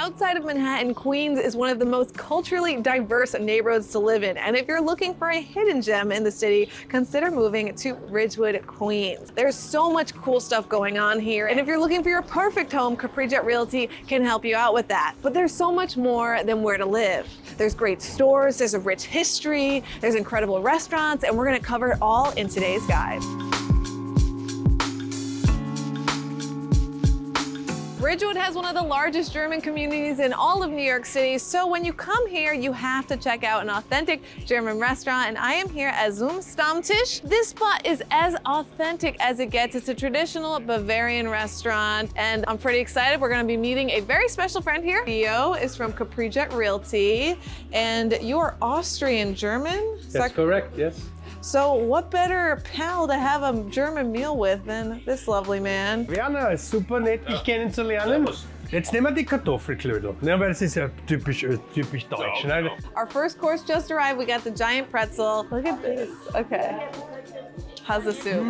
outside of Manhattan, Queens is one of the most culturally diverse neighborhoods to live in. And if you're looking for a hidden gem in the city, consider moving to Ridgewood, Queens. There's so much cool stuff going on here. And if you're looking for your perfect home, Capri Jet Realty can help you out with that. But there's so much more than where to live. There's great stores, there's a rich history, there's incredible restaurants, and we're gonna cover it all in today's guide. Ridgewood has one of the largest German communities in all of New York City, so when you come here, you have to check out an authentic German restaurant, and I am here at Stamptis. This spot is as authentic as it gets. It's a traditional Bavarian restaurant, and I'm pretty excited. We're gonna be meeting a very special friend here. Theo is from Capri Jet Realty, and you're Austrian German? That's correct, yes. So what better pal to have a German meal with than this lovely man? Werner, ist super nett, dich kennenzulernen. Jetzt nehmen wir die Kartoffelklödel, ne, weil das ist ja typisch deutsch. Ne? Our first course just arrived. We got the giant pretzel. Look at this. Okay. How's the soup?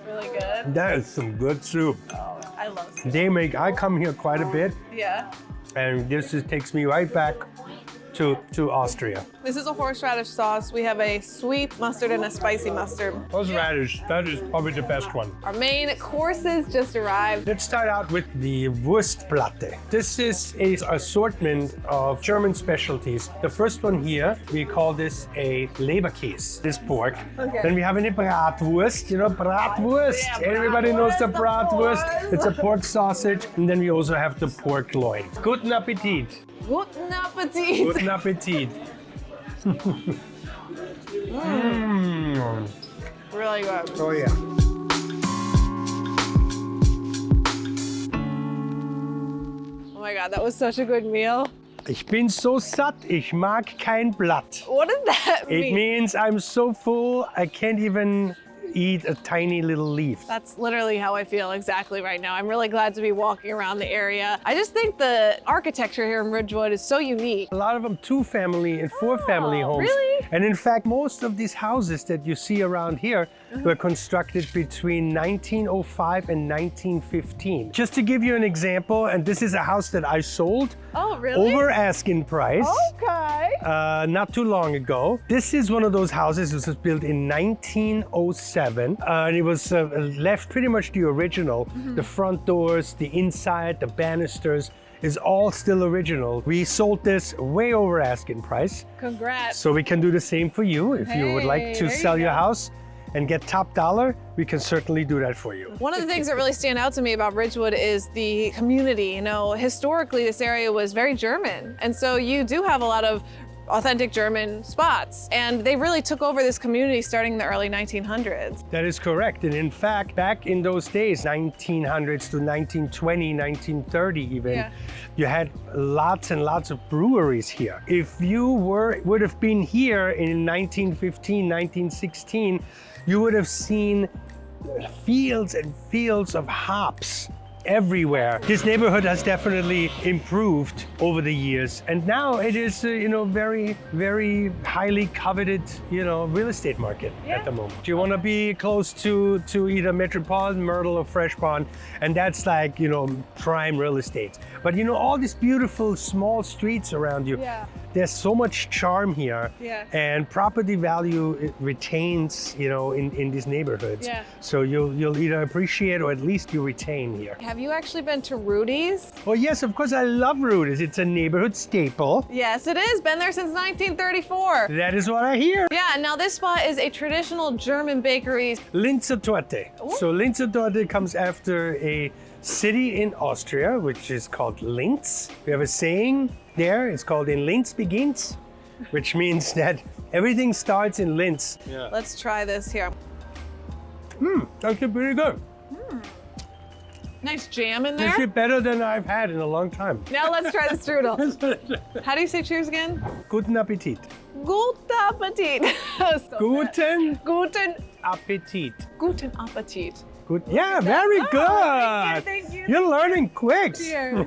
Really good? That is some good soup. Oh, I love soup. I come here quite a bit, Yeah. and this just takes me right back to Austria. This is a horseradish sauce. We have a sweet mustard and a spicy mustard. Horseradish, that is probably the best one. Our main courses just arrived. Let's start out with the Wurstplatte. This is an assortment of German specialties. The first one here, we call this a Leberkäse, this pork. Okay. Then we have a Bratwurst, you know, Bratwurst. Yeah, Everybody knows the bratwurst, Bratwurst. of It's a pork sausage. And then we also have the pork loin. Guten Appetit. Guten Appetit. Guten Appetit. Really good. Oh yeah. Oh my God, that was such a good meal. Ich bin so satt, ich mag kein Blatt. What does that mean? It means I'm so full, I can't even eat a tiny little leaf. That's literally how I feel exactly right now. I'm really glad to be walking around the area. I just think the architecture here in Ridgewood is so unique. A lot of them 2-family and 4-family homes. Really? And in fact, most of these houses that you see around here were constructed between 1905 and 1915. Just to give you an example, and this is a house that I sold Oh, really? over asking price. Okay. Not too long ago. This is one of those houses. This was built in 1907, and it was left pretty much the original. The front doors, the inside, the banisters is all still original. We sold this way over asking price. Congrats. So we can do the same for you. If you would like to there you sell your go. house and get top dollar, we can certainly do that for you. One of the things that really stand out to me about Ridgewood is the community. You know, historically, this area was very German. And so you do have a lot of authentic German spots. And they really took over this community starting in the early 1900s. That is correct. And in fact, back in those days, 1900s to 1920, 1930 even, you had lots and lots of breweries here. If you would have been here in 1915, 1916, you would have seen fields and fields of hops everywhere. This neighborhood has definitely improved over the years, and now it is, very, very highly coveted, real estate market at the moment. You want to be close to either Metropolitan, Myrtle, or Fresh Pond, and that's like, prime real estate. But all these beautiful small streets around you. Yeah. There's so much charm here, and property value it retains, in these neighborhoods. Yeah. So you'll either appreciate or at least you retain here. Have you actually been to Rudis? Oh yes, of course I love Rudis. It's a neighborhood staple. Yes, it is. Been there since 1934. That is what I hear. Yeah, now this spot is a traditional German bakery. Linzer Torte. So Linzer Torte comes after a city in Austria, which is called Linz. We have a saying there, it's called "In Linz begins," which means that everything starts in Linz. Yeah. Let's try this here. Actually pretty good. Nice jam in there. Actually better than I've had in a long time. Now let's try the strudel. How do you say cheers again? Guten Appetit. Guten Appetit. So Guten Appetit. Appetit. Guten Appetit. Good. Yeah, very good. Thank you. You're learning quick. Cheers.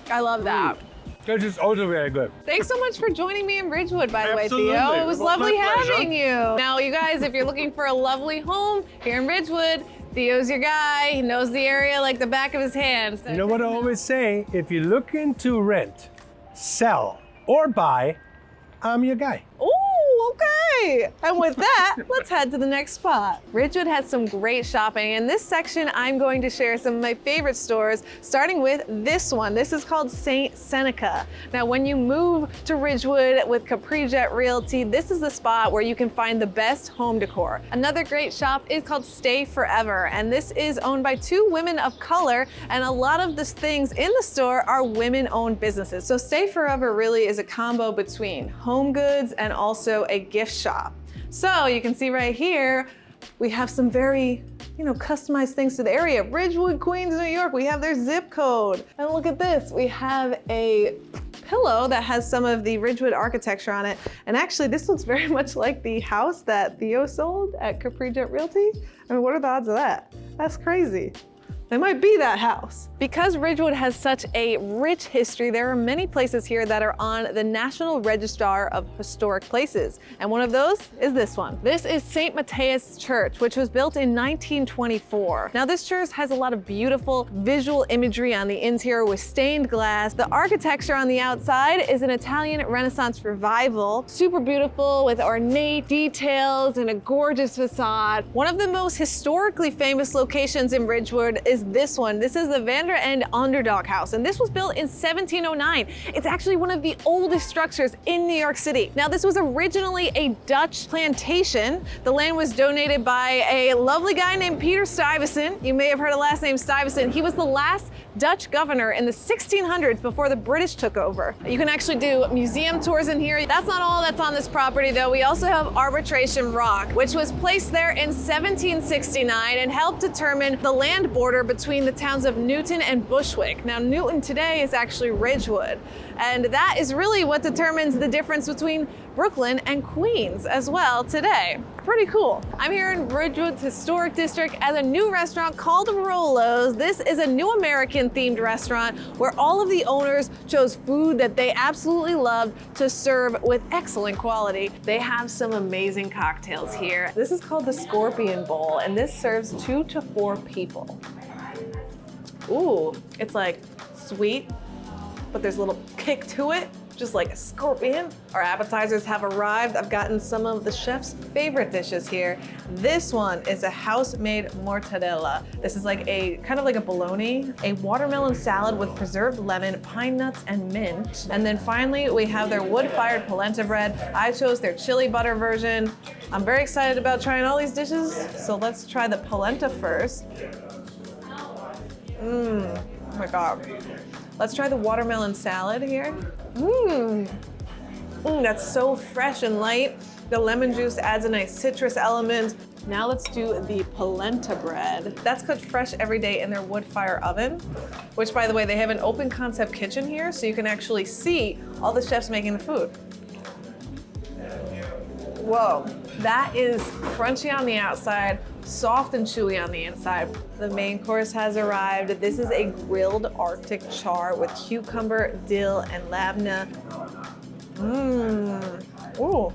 I love that. This is also very good. Thanks so much for joining me in Ridgewood, by the way, Absolutely. Theo. It was Well, my lovely pleasure. having you. Now, you guys, if you're looking for a lovely home here in Ridgewood, Theo's your guy. He knows the area like the back of his hand. So You know what I always say? If you're looking to rent, sell, or buy, I'm your guy. Ooh, okay. And with that, let's head to the next spot. Ridgewood has some great shopping. In this section, I'm going to share some of my favorite stores, starting with this one. This is called St. Seneca. Now, when you move to Ridgewood with Capri Jet Realty, this is the spot where you can find the best home decor. Another great shop is called Stay Forever, and this is owned by two women of color, and a lot of the things in the store are women-owned businesses. So Stay Forever really is a combo between home goods and also a gift shop. So you can see right here, we have some very, customized things to the area. Ridgewood, Queens, New York, we have their zip code. And look at this, we have a pillow that has some of the Ridgewood architecture on it. And actually, this looks very much like the house that Theo sold at Capri Jet Realty. I mean, what are the odds of that? That's crazy. It might be that house. Because Ridgewood has such a rich history, there are many places here that are on the National Register of Historic Places. And one of those is this one. This is St. Matthias Church, which was built in 1924. Now this church has a lot of beautiful visual imagery on the interior with stained glass. The architecture on the outside is an Italian Renaissance revival. Super beautiful with ornate details and a gorgeous facade. One of the most historically famous locations in Ridgewood is this one. This is the Vander and Underdog house, and this was built in 1709. It's actually one of the oldest structures in New York City. Now, this was originally a Dutch plantation. The land was donated by a lovely guy named Peter Stuyvesant. You may have heard the last name Stuyvesant. He was the last Dutch governor in the 1600s before the British took over. You can actually do museum tours in here. That's not all that's on this property though. We also have Arbitration Rock, which was placed there in 1769 and helped determine the land border between the towns of Newton and Bushwick. Now Newton today is actually Ridgewood, and that is really what determines the difference between Brooklyn and Queens as well today. Pretty cool. I'm here in Ridgewood's historic district at a new restaurant called Rollos. This is a new American themed restaurant where all of the owners chose food that they absolutely loved to serve with excellent quality. They have some amazing cocktails here. This is called the Scorpion Bowl, and this serves 2 to 4 people. Ooh, it's like sweet, but there's a little kick to it, just like a scorpion. Our appetizers have arrived. I've gotten some of the chef's favorite dishes here. This one is a house-made mortadella. This is like kind of like a bologna, a watermelon salad with preserved lemon, pine nuts, and mint. And then finally, we have their wood-fired polenta bread. I chose their chili butter version. I'm very excited about trying all these dishes, so let's try the polenta first. Oh my God. Let's try the watermelon salad here. That's so fresh and light. The lemon juice adds a nice citrus element. Now let's do the polenta bread. That's cooked fresh every day in their wood fire oven, which by the way, they have an open concept kitchen here, so you can actually see all the chefs making the food. Whoa, that is crunchy on the outside, soft and chewy on the inside. The main course has arrived. This is a grilled Arctic char with cucumber, dill, and labna. Ooh,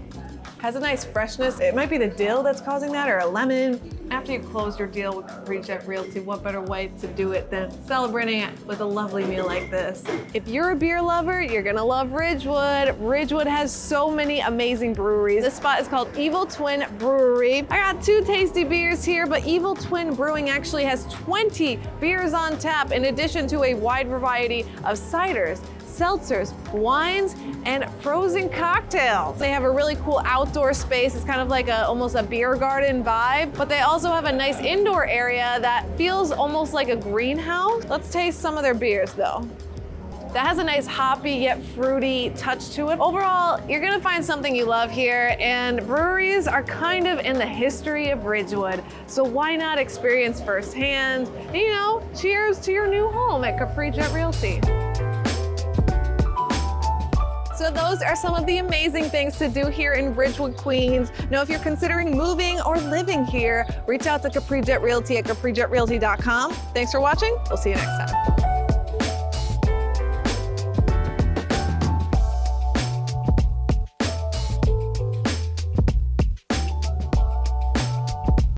has a nice freshness. It might be the dill that's causing that, or a lemon. After you close your deal with Capri Jet Realty, what better way to do it than celebrating it with a lovely meal like this? If you're a beer lover, you're gonna love Ridgewood. Ridgewood has so many amazing breweries. This spot is called Evil Twin Brewery. I got 2 tasty beers here, but Evil Twin Brewing actually has 20 beers on tap in addition to a wide variety of ciders, seltzers, wines, and frozen cocktails. They have a really cool outdoor space. It's kind of like almost a beer garden vibe, but they also have a nice indoor area that feels almost like a greenhouse. Let's taste some of their beers though. That has a nice hoppy yet fruity touch to it. Overall, you're gonna find something you love here, and breweries are kind of in the history of Ridgewood, so why not experience firsthand? And, cheers to your new home at Capri Jet Realty. So those are some of the amazing things to do here in Ridgewood, Queens. Now, if you're considering moving or living here, reach out to Capri Jet Realty at caprijetrealty.com. Thanks for watching. We'll see you next time.